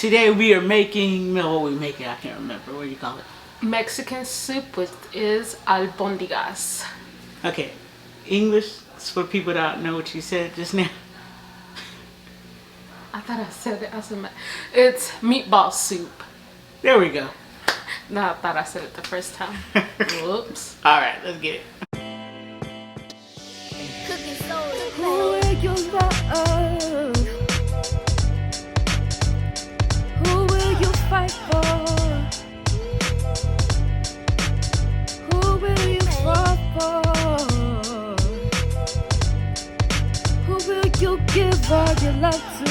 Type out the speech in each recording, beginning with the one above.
Today we are making, what we making? I can't remember. What do you call it? Mexican soup, which is albóndigas. Okay, English for people that don't know what you said just now. I thought I said it. I said it's meatball soup. There we go. No, I thought I said it the first time. Whoops. All right, let's get it. Who will you love? Who will you fight for? Who will you fall for? Who will you give all your love to?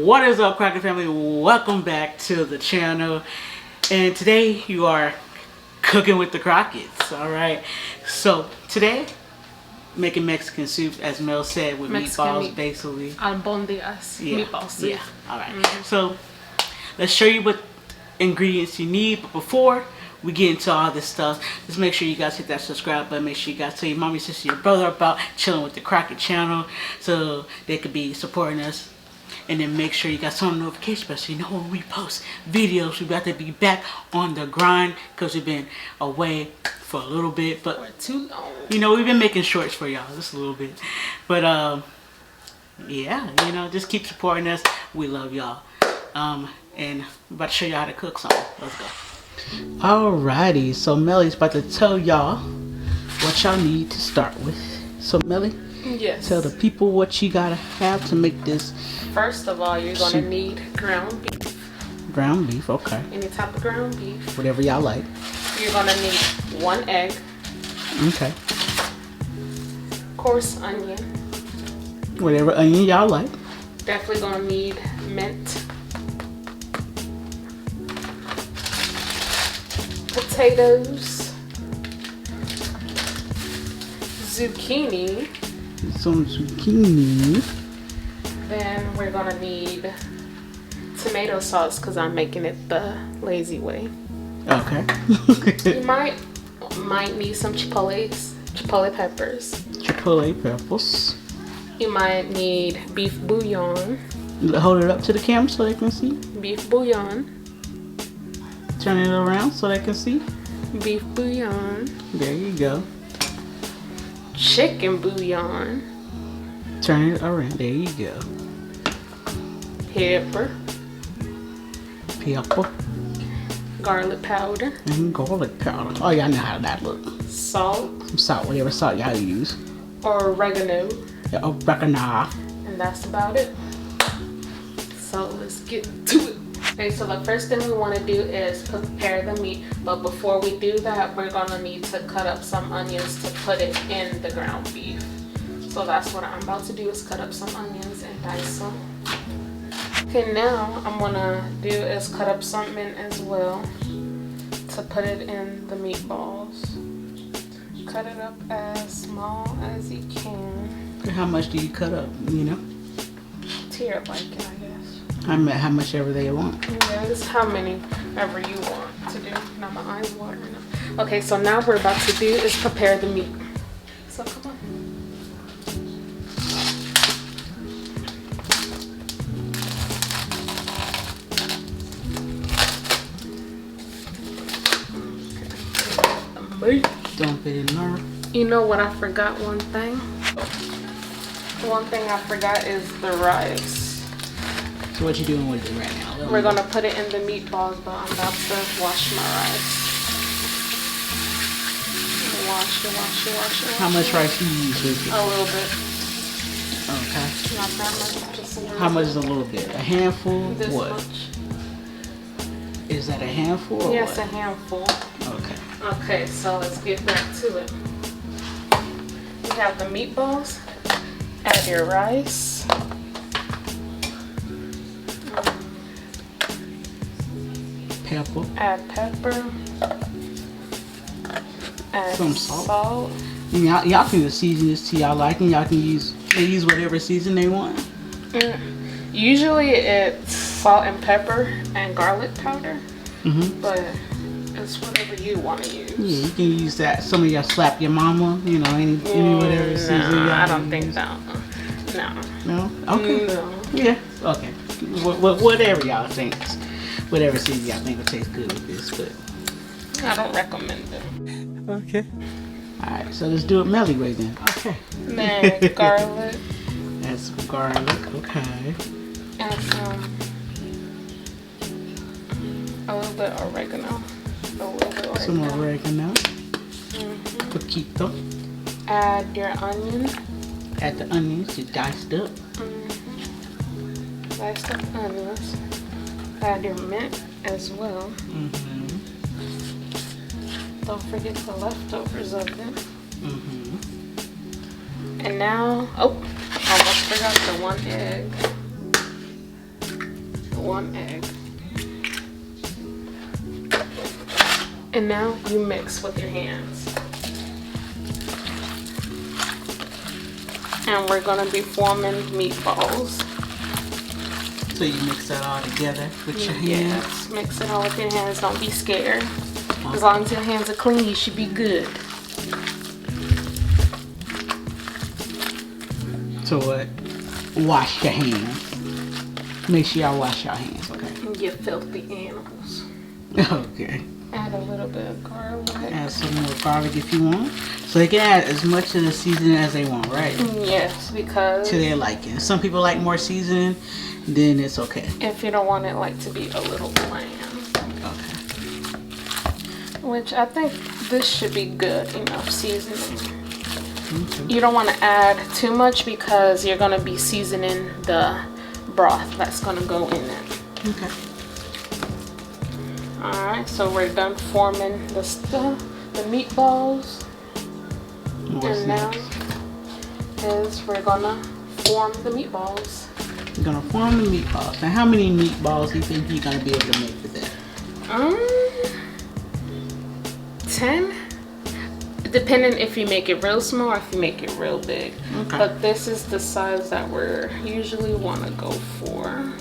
What is up, Crockett family? Welcome back to the channel. And today you are cooking with the Crockett's. All right. So today, making Mexican soup, as Mel said, with meatballs, basically. Albóndigas. Yeah. Meatball soup. Yeah. All right. So let's show you what ingredients you need. But before we get into all this stuff, just make sure you guys hit that subscribe button. Make sure you guys tell your mommy, sister, your brother about chilling with the Crockett channel, so they could be supporting us. And then make sure you got some notification bell so you know when we post videos. We got to be back on the grind because we've been away for a little bit, but For too long. you know, we've been making shorts for y'all just a little bit. But yeah, you know, just keep supporting us. We love y'all. And I'm about to show you how to cook something. Let's go. Alrighty, so Melly's about to tell y'all what y'all need to start with. So Melly, Yes. tell the people what you gotta have to make this. First of all, you're going to need ground beef. Ground beef, okay. Any type of ground beef. Whatever y'all like. You're going to need 1 egg. Okay. Coarse onion. Whatever onion y'all like. Definitely going to need mint. Potatoes. Zucchini. Some zucchini. Then we're going to need tomato sauce because I'm making it the lazy way. Okay. You might need some chipotle peppers. Chipotle peppers. You might need beef bouillon. Hold it up to the camera so they can see. Beef bouillon. Turn it around so they can see. Beef bouillon. There you go. Chicken bouillon. Turn it around. There you go. Pepper. Pepper. Garlic powder. And garlic powder. Oh, y'all know how that look. Salt. Some salt, whatever salt y'all use. Or oregano. Yeah, oregano. And that's about it. So let's get to it. Okay, so the first thing we want to do is prepare the meat. But before we do that, we're going to need to cut up some onions to put it in the ground beef. So that's what I'm about to do, is cut up some onions and dice them. Okay, now I'm going to do is cut up some mint as well to put it in the meatballs. Cut it up as small as you can. How much do you cut up, you know? To your liking, I guess. How much ever they want. Yeah, it's how many ever you want to do. Now my eyes watering up. Okay, so now what we're about to do is prepare the meat. So come on. Dump it in there. You know what I forgot? One thing I forgot is the rice. So what you doing with it right now? We're gonna put it in the meatballs, but I'm about to wash my rice. Wash it. How much rice you use with it? A little bit. Okay. Not that much, just a little. How much is a little bit? A handful? This What? much. Is that a handful or Yes, what? a handful. Okay. Okay, so let's get back to it. You have the meatballs. Add your rice. Pepper. Add pepper. Add Some salt. And y'all can just season this to y'all liking. Y'all can use whatever season they want. Usually it's salt and pepper and garlic powder. Mm-hmm. But It's whatever you want to use. Yeah, you can use that. Some of y'all slap your mama, you know, any whatever season y'all I don't use. think so. No. No? Okay. No. Yeah, okay. Whatever y'all think. Whatever season y'all think will taste good with this, but I don't recommend it. okay. Alright, so let's do it Melly way then. Okay. Then garlic. Add some garlic, okay. Add a little bit of oregano. Some oregano. Mm-hmm. Poquito. Add your onion. Add the onions, you diced up. Mm-hmm. Diced up onions. Add your mint as well. Mm-hmm. Don't forget the leftovers of it. Mm-hmm. And now, almost forgot the 1 egg. The 1 egg. And now you mix with your hands. And we're gonna be forming meatballs. So you mix that all together with your hands? Yes, mix it all with your hands. Don't be scared. As long as your hands are clean, you should be good. So what? Wash your hands. Make sure y'all wash your hands, okay? You filthy animals. Okay. Add a little bit of garlic. Add some more garlic if you want. So they can add as much of the seasoning as they want, right? Yes, because To their liking. Some people like more seasoning, then it's okay. if you don't want it like to be a little bland. Okay. Which I think this should be good enough seasoning. Okay. You don't want to add too much because you're going to be seasoning the broth that's going to go in it. Okay. Alright, so we're done forming the stuff, the meatballs. What's And now next? we're going to form the meatballs. We're gonna form the meatballs. Now, how many meatballs do you think you're gonna be able to make with that? 10. Depending if you make it real small or if you make it real big. Okay. But this is the size that we're usually want to go for.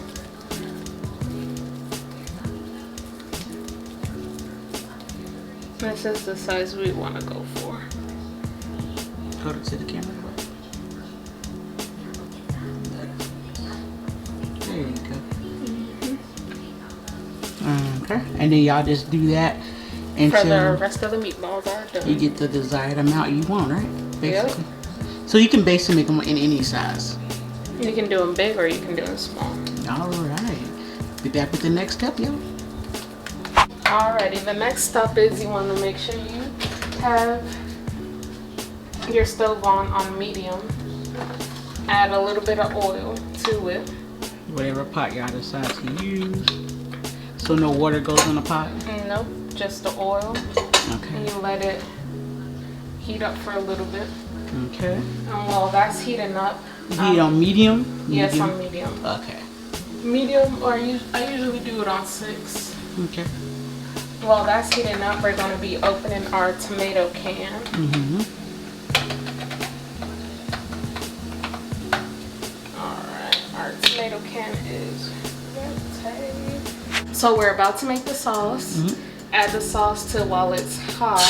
This is the size we want to go for. Go to the camera. There you go. Okay. And then y'all just do that For the until rest of the meatballs are done. you get the desired amount you want, right? Basically. So you can basically make them in any size. You can do them big or you can do them small. All right. Be back with the next step, y'all. Alrighty, the next step is you want to make sure you have your stove on medium. Add a little bit of oil to it. Whatever pot y'all decide to use. So no water goes in the pot? Nope, just the oil. Okay. And you let it heat up for a little bit. Okay. And while that's heating up, Heat on medium? yes, on medium. Okay. Medium, or I usually do it on 6. Okay. While that's heating up, we're going to be opening our tomato can. Mm-hmm. Alright, our tomato can is ready. So we're about to make the sauce. Mm-hmm. Add the sauce to while it's hot.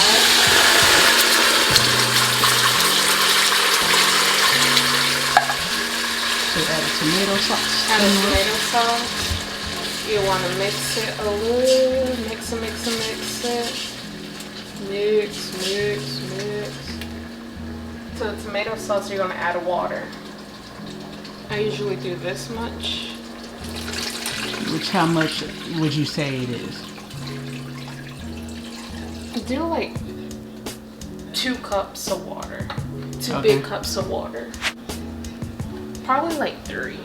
So add a tomato sauce. Add a tomato sauce. You want to mix it a little. Mix it. Mix. To the tomato sauce, you're going to add water. I usually do this much. Which, how much would you say it is? Do like 2 cups of water. 2 Okay. big cups of water. Probably like 3.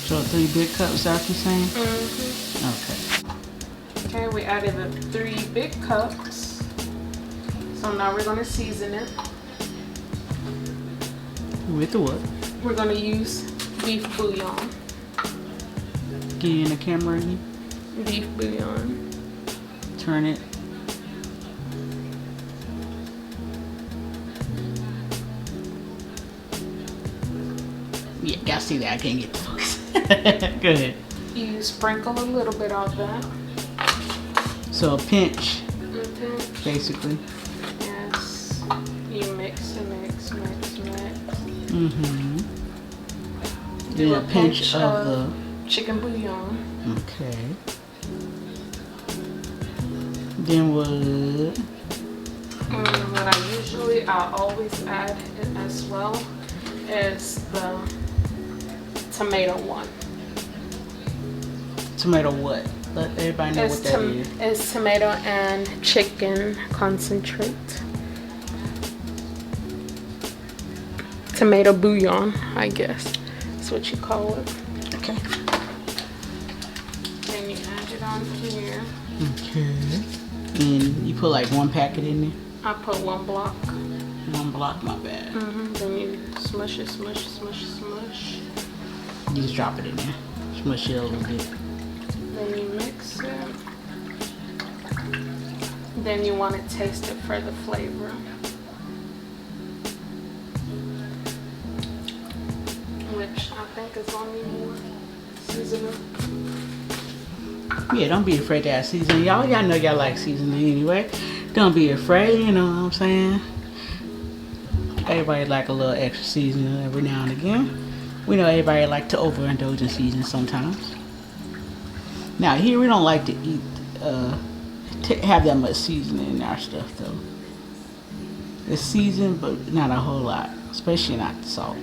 So 3 big cups, that's what you're saying? Mm-hmm. Okay. Okay, we added the 3 big cups. So now we're going to season it. With the what? We're going to use beef bouillon. Get you in the camera again. Beef bouillon. Turn it. Yeah, y'all see that? I can't get the focus. Go ahead. You sprinkle a little bit of that. So a pinch, Mm-hmm. basically. Yes. You mix and mix, mix, mix. Mm-hmm. Do Then a pinch of the chicken bouillon. okay. Then what? What I always add it as well is the tomato one. Tomato what? Let everybody know what that is. It's tomato and chicken concentrate. Tomato bouillon, I guess. That's what you call it. Okay. Then you add it on here. Okay. And you put like one packet in there? I put 1 block. 1 block, my bad. Then you smush it, smush, smush, smush. You just drop it in there. Smush it a little bit. Then you mix it. Then you want to taste it for the flavor. Which I think is only more seasoning. Yeah, don't be afraid to add seasoning. Y'all know y'all like seasoning anyway. Don't be afraid, you know what I'm saying? Everybody like a little extra seasoning every now and again. We know everybody like to overindulge in seasoning sometimes. Now here we don't like to eat, have that much seasoning in our stuff though. It's seasoned, but not a whole lot, especially not the salt.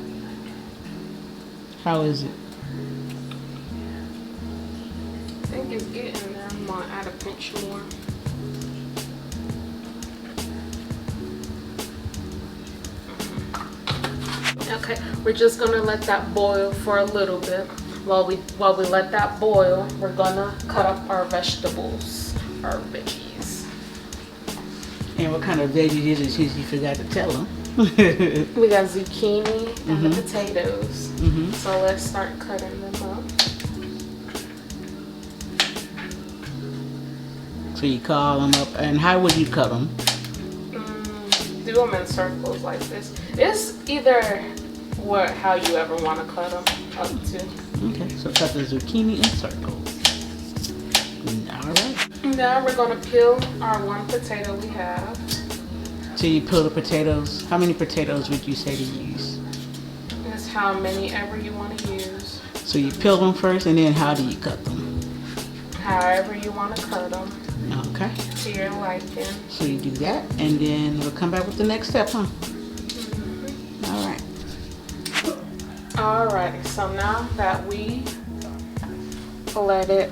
How is it? I think it's getting there. I'm gonna add a pinch more. Okay, we're just gonna let that boil for a little bit. While we let that boil, we're gonna cut up our vegetables, our veggies. And what kind of veggies is it since you forgot to tell them? We got zucchini and the potatoes. So let's start cutting them up. So you call them up, and how would you cut them? Do them in circles like this. It's either how you ever want to cut them up to. Okay, so cut the zucchini in circles. Alright. Now we're going to peel our 1 potato we have. So you peel the potatoes. How many potatoes would you say to use? That's how many ever you want to use. So you peel them first, and then how do you cut them? However you want to cut them. Okay. To your liking. So you do that, and then we'll come back with the next step, huh? Alright. Alrighty, so now that we let it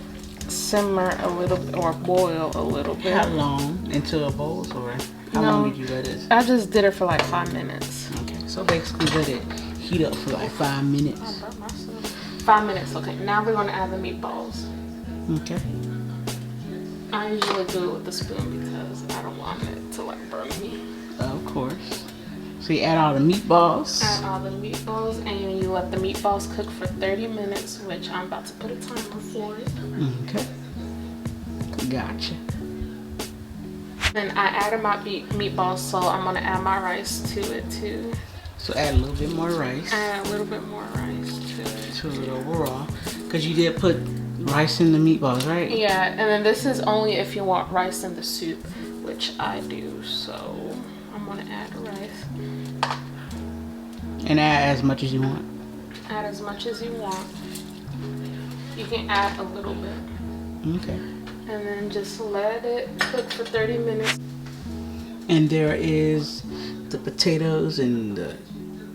simmer a little bit or boil a little bit. How long? Until it boils, or how long did you let it? I just did it for like 5 minutes. Okay, so basically let it heat up for like 5 minutes. 5 minutes, okay. Now we're going to add the meatballs. Okay. I usually do it with the spoon because I don't want it to like burn me. Of course. So you add all the meatballs. Add all the meatballs and you let the meatballs cook for 30 minutes, which I'm about to put a timer for it. Okay. Gotcha. Then I added my meatballs, so I'm gonna add my rice to it too. So add a little bit more rice. Add a little bit more rice to it. To it overall. Because you did put rice in the meatballs, right? Yeah, and then this is only if you want rice in the soup, which I do, so I'm gonna add rice. And add as much as you want. Add as much as you want. You can add a little bit. Okay. And then just let it cook for 30 minutes. And there is the potatoes and the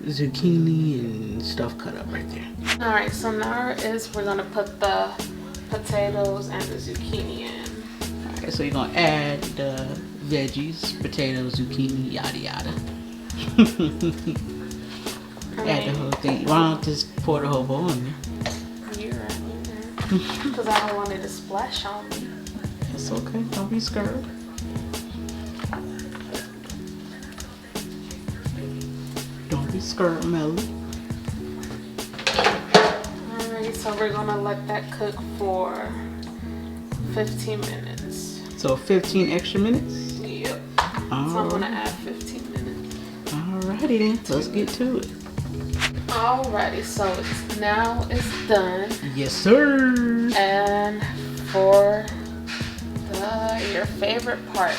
zucchini and stuff cut up right there. Alright, so now we're gonna put the potatoes and the zucchini in. Alright, so you're gonna add the veggies, potatoes, zucchini, yada yada. Add the whole thing. Why don't just pour the whole bowl in there? You're right, because I don't want it to splash on me. It's okay, don't be scared. Don't be scared, Melly. Alright, so we're gonna let that cook for 15 minutes. So 15 extra minutes? Yep. So I'm gonna add 15 minutes. Alrighty then, let's get to it. Alrighty, so now it's done. Yes, sir. And for the right, your favorite part,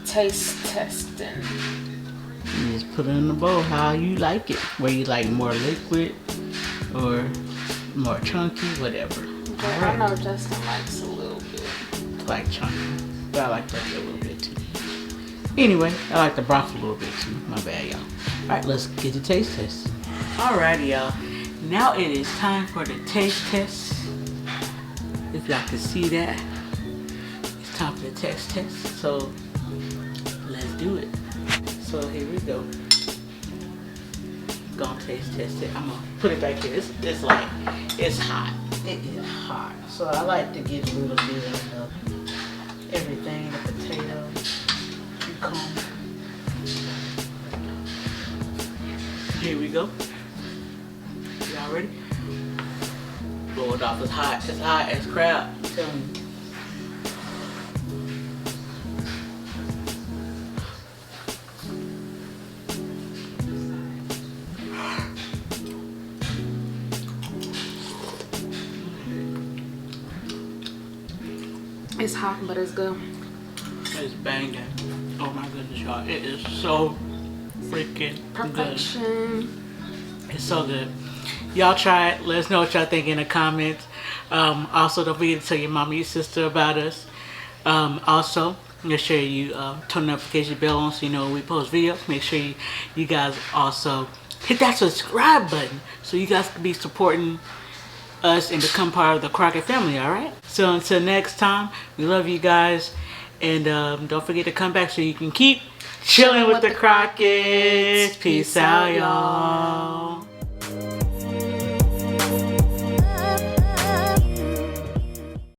taste testing. You just put it in the bowl how you like it. Where you like more liquid or more chunky, whatever. But I know Justin likes a little bit. Like chunky, but I like that a little bit too. Anyway, I like the broth a little bit too. My bad, y'all. Alright, let's get the taste test. Alrighty, y'all. Now it is time for the taste test. If y'all can see that, it's time for the taste test. So let's do it. So here we go. Gonna taste test it. I'm gonna put it back here. It's like, it's hot. It is hot. So I like to get a little bit of everything, the potato, cucumber. Here we go. Y'all ready? Blow it off. It's hot. It's hot as crap. I'm telling you. It's hot, but it's good. It's banging. Oh my goodness, y'all. It is so freaking Perfection. good. It's so good. Y'all try it. Let us know what y'all think in the comments. Also, don't forget to tell your mom and your sister about us. Also, make sure you turn the notification bell on so you know when we post videos. Make sure you guys also hit that subscribe button so you guys can be supporting us and become part of the Crockett family, alright? So until next time, we love you guys. And don't forget to come back so you can keep chilling with the Crockett's. Peace out, y'all.